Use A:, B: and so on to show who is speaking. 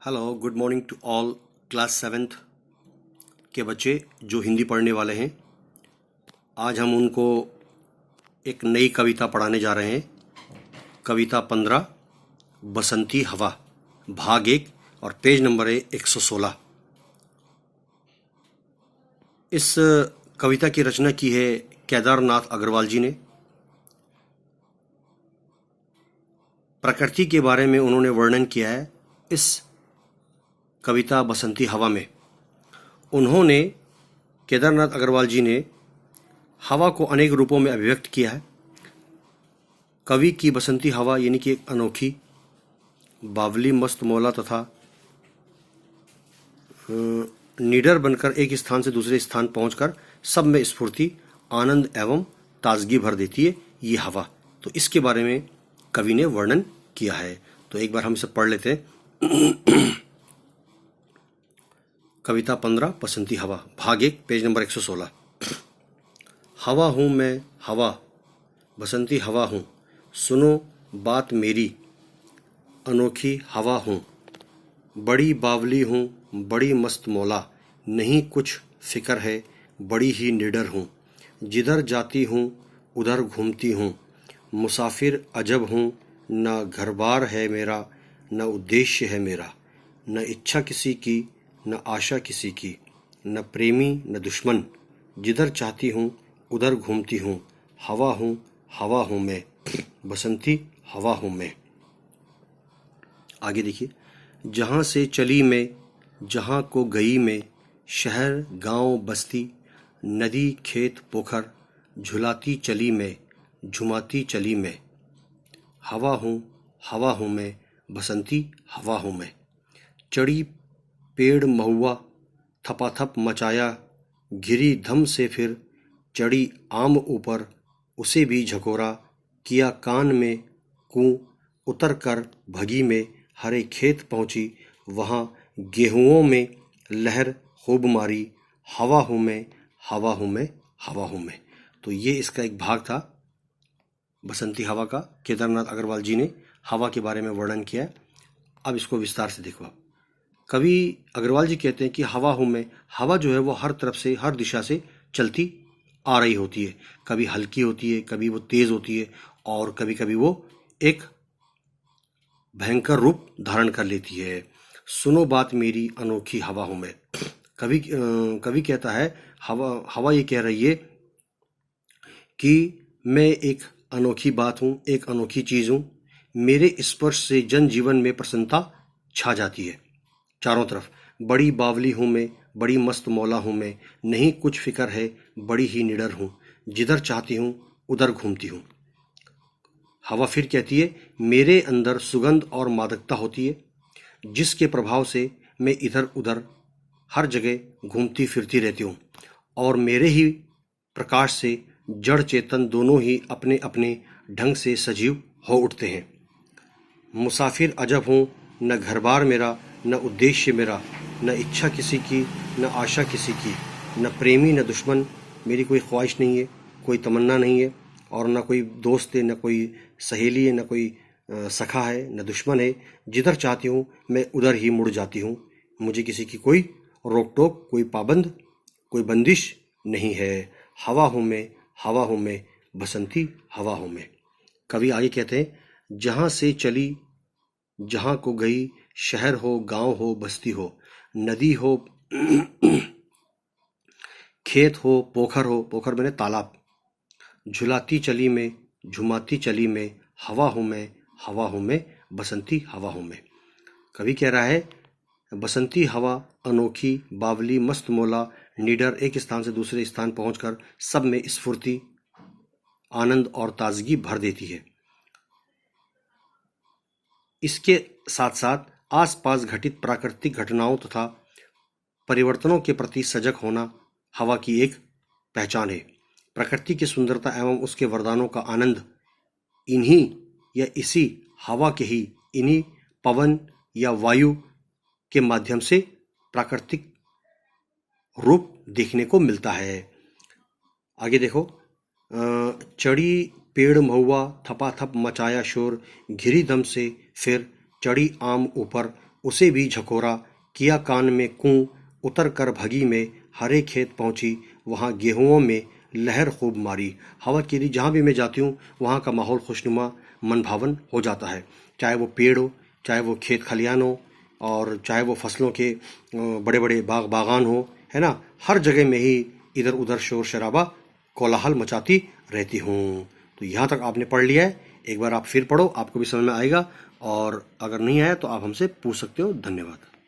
A: Hello, good morning to all class seventh के बच्चे जो हिंदी पढ़ने वाले हैं। आज हम उनको एक नई कविता पढ़ाने जा रहे हैं। कविता 15 बसंती हवा, भाग 1 और पेज नंबर है 116। इस कविता की रचना की है केदारनाथ अग्रवाल जी ने। प्रकृति के बारे में उन्होंने वर्णन किया है इस कविता बसंती हवा में। उन्होंने केदारनाथ अग्रवाल जी ने हवा को अनेक रूपों में अभिव्यक्त किया है। कवि की बसंती हवा यानी कि एक अनोखी, बावली, मस्त मौला तथा निडर बनकर एक स्थान से दूसरे स्थान पहुंचकर सब में स्फूर्ति, आनंद एवं ताजगी भर देती है ये हवा। तो इसके बारे में कवि ने वर्णन किया है। तो एक बार हम इसे पढ़ लेते हैं। कविता 15 बसंती हवा, भाग 1, पेज नंबर 116। हवा हूँ मैं हवा, बसंती हवा हूँ, सुनो बात मेरी, अनोखी हवा हूँ। बड़ी बावली हूँ, बड़ी मस्त मौला, नहीं कुछ फिक्र है, बड़ी ही निडर हूँ। जिधर जाती हूँ उधर घूमती हूँ, मुसाफिर अजब हूँ। न घर बार है मेरा, न उद्देश्य है मेरा, न इच्छा किसी की, न आशा किसी की, न प्रेमी न दुश्मन। जिधर चाहती हूँ उधर घूमती हूँ, हवा हूँ मैं, बसंती हवा हूँ मैं। आगे देखिए। जहाँ से चली मैं, जहाँ को गई मैं, शहर गांव बस्ती, नदी खेत पोखर, झुलाती चली मैं, झुमाती चली मैं। हवा हूँ मैं, बसंती हवा हूँ मैं। चढ़ी पेड़ महुआ, थपाथप मचाया, घिरी धम से फिर, चढ़ी आम ऊपर, उसे भी झकोरा, किया कान में कूं, उतर कर भगी में, हरे खेत पहुंची, वहां गेहुओं में लहर खूब मारी। हवा हूँ मैं, हवा हूँ मैं, हवा हूँ मैं। तो ये इसका एक भाग था बसंती हवा का। केदारनाथ अग्रवाल जी ने हवा के बारे में वर्णन किया। अब इसको विस्तार से देखो। कवि अग्रवाल जी कहते हैं कि हवा हूँ मैं, हवा जो है वो हर तरफ से, हर दिशा से चलती आ रही होती है। कभी हल्की होती है, कभी वो तेज होती है, और कभी कभी वो एक भयंकर रूप धारण कर लेती है। सुनो बात मेरी, अनोखी हवा हूँ मैं। कवि कहता है, हवा ये कह रही है कि मैं एक अनोखी बात हूँ, एक अनोखी चीज हूँ। मेरे स्पर्श से जनजीवन में प्रसन्नता छा जाती है चारों तरफ। बड़ी बावली हूँ मैं, बड़ी मस्त मौला हूँ मैं, नहीं कुछ फिक्र है, बड़ी ही निडर हूँ। जिधर चाहती हूँ उधर घूमती हूँ। हवा फिर कहती है, मेरे अंदर सुगंध और मादकता होती है, जिसके प्रभाव से मैं इधर उधर हर जगह घूमती फिरती रहती हूँ, और मेरे ही प्रकाश से जड़ चेतन दोनों ही अपने अपने ढंग से सजीव हो उठते हैं। मुसाफिर अजब हूँ, न घर बार मेरा, न उद्देश्य मेरा, न इच्छा किसी की, न आशा किसी की, न प्रेमी न दुश्मन। मेरी कोई ख्वाहिश नहीं है, कोई तमन्ना नहीं है, और न कोई दोस्त है, न कोई सहेली है, न कोई सखा है, न दुश्मन है। जिधर चाहती हूँ मैं उधर ही मुड़ जाती हूँ। मुझे किसी की कोई रोक टोक, कोई पाबंद, कोई बंदिश नहीं है। हवा हूँ मैं, बसंती हवा हूँ मैं। कवि आगे कहते हैं, जहाँ से चली जहाँ को गई, शहर हो गांव हो बस्ती हो, नदी हो खेत हो पोखर मैंने तालाब, झुलाती चली में, झुमाती चली में, हवा हूँ मैं, बसंती हवा हूँ मैं। कवि कह रहा है, बसंती हवा अनोखी, बावली, मस्त मौला, निडर, एक स्थान से दूसरे स्थान पहुंचकर सब में स्फूर्ति, आनंद और ताजगी भर देती है। इसके साथ साथ आसपास घटित प्राकृतिक घटनाओं तथा परिवर्तनों के प्रति सजग होना हवा की एक पहचान है। प्रकृति की सुंदरता एवं उसके वरदानों का आनंद इन्हीं या इसी हवा के ही, इन्हीं पवन या वायु के माध्यम से प्राकृतिक रूप देखने को मिलता है। आगे देखो। चढ़ी पेड़ महुआ, थपाथप मचाया शोर, घिरी दम से फिर, चढ़ी आम ऊपर, उसे भी झकोरा, किया कान में कूं, उतर कर भगी में हरे खेत पहुंची, वहाँ गेहुओं में लहर खूब मारी। हवा के लिए जहाँ भी मैं जाती हूँ वहाँ का माहौल खुशनुमा मन भावन हो जाता है, चाहे वो पेड़ हो, चाहे वो खेत खलियान हो, और चाहे वो फसलों के बड़े बड़े बागान हो, है ना। हर जगह में ही इधर उधर शोर शराबा कोलाहल मचाती रहती हूँ। तो यहाँ तक आपने पढ़ लिया है, एक बार आप फिर पढ़ो, आपको भी समझ में आएगा, और अगर नहीं आया तो आप हमसे पूछ सकते हो। धन्यवाद।